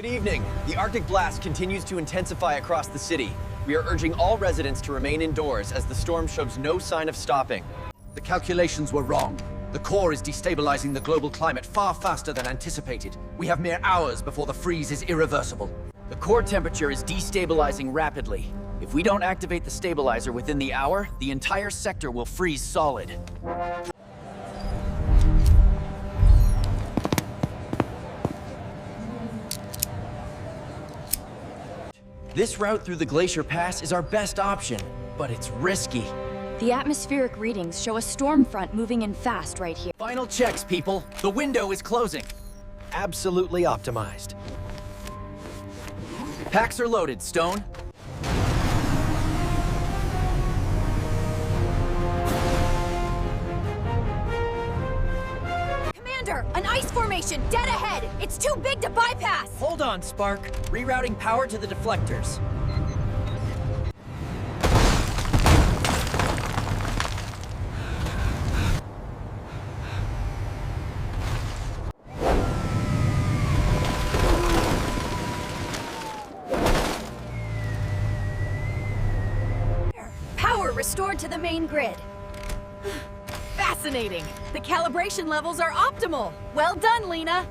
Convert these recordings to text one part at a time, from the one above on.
Good evening. The Arctic blast continues to intensify across the city. We are urging all residents to remain indoors as the storm shows no sign of stopping. The calculations were wrong. The core is destabilizing the global climate far faster than anticipated. We have mere hours before the freeze is irreversible. The core temperature is destabilizing rapidly. If we don't activate the stabilizer within the hour, the entire sector will freeze solid. This route through the Glacier Pass is our best option, but it's risky. The atmospheric readings show a storm front moving in fast right here. Final checks, people. The window is closing. Absolutely optimized. Packs are loaded, Stone. Commander, an ice formation dead ahead! It's too big to bypass! Hold on, Spark. Rerouting power to the deflectors. Power restored to the main grid. Fascinating! The calibration levels are optimal! Well done, Lena!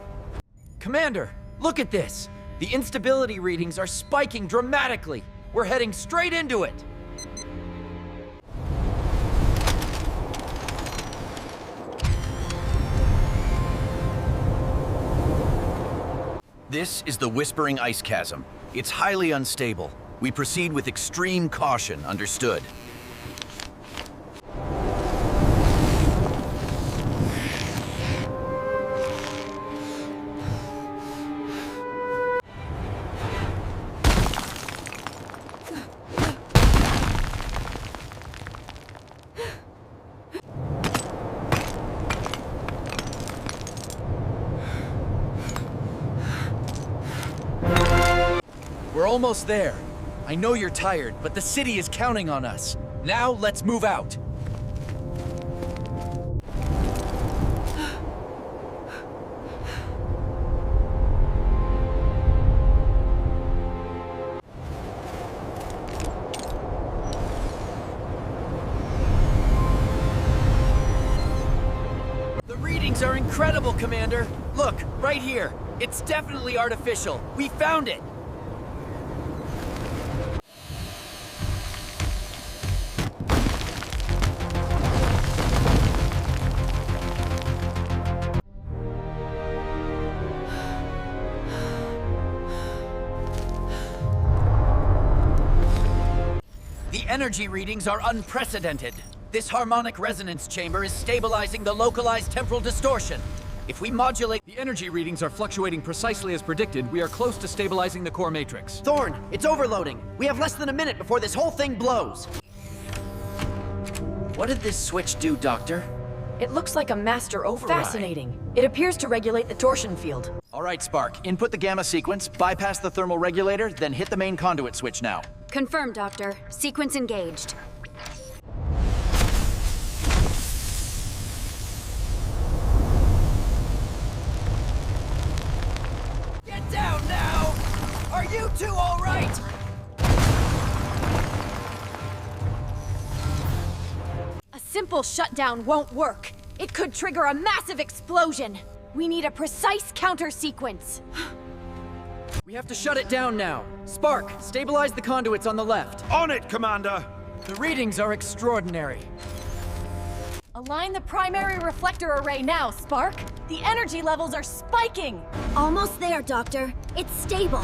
Commander, look at this. The instability readings are spiking dramatically. We're heading straight into it. This is the Whispering Ice Chasm. It's highly unstable. We proceed with extreme caution, understood. We're almost there. I know you're tired, but the city is counting on us. Now, let's move out. The readings are incredible, Commander. Look, right here. It's definitely artificial. We found it. The energy readings are unprecedented. This harmonic resonance chamber is stabilizing the localized temporal distortion. If we modulate... The energy readings are fluctuating precisely as predicted. We are close to stabilizing the core matrix. Thorn, it's overloading. We have less than a minute before this whole thing blows. What did this switch do, Doctor? It looks like a master override. Fascinating. It appears to regulate the torsion field. All right, Spark. Input the gamma sequence, bypass the thermal regulator, then hit the main conduit switch now. Confirmed, Doctor. Sequence engaged. Get down now! Are you two all right? A simple shutdown won't work. It could trigger a massive explosion. We need a precise counter sequence. We have to shut it down now. Spark, stabilize the conduits on the left. On it, Commander! The readings are extraordinary. Align the primary reflector array now, Spark. The energy levels are spiking. Almost there, Doctor. It's stable.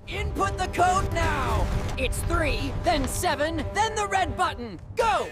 Input the code now! It's 3, then 7, then the red button. Go!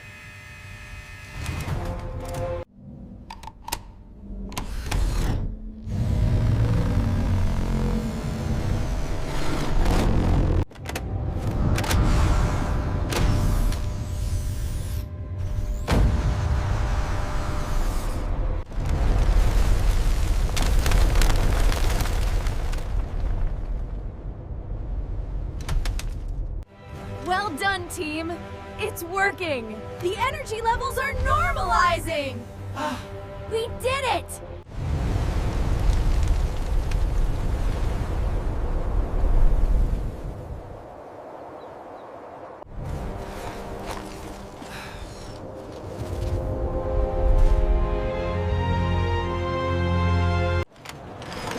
team. It's working. The energy levels are normalizing. We did it!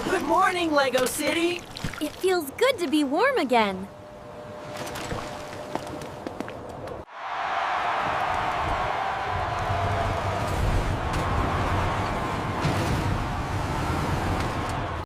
Good morning, Lego City! It feels good to be warm again.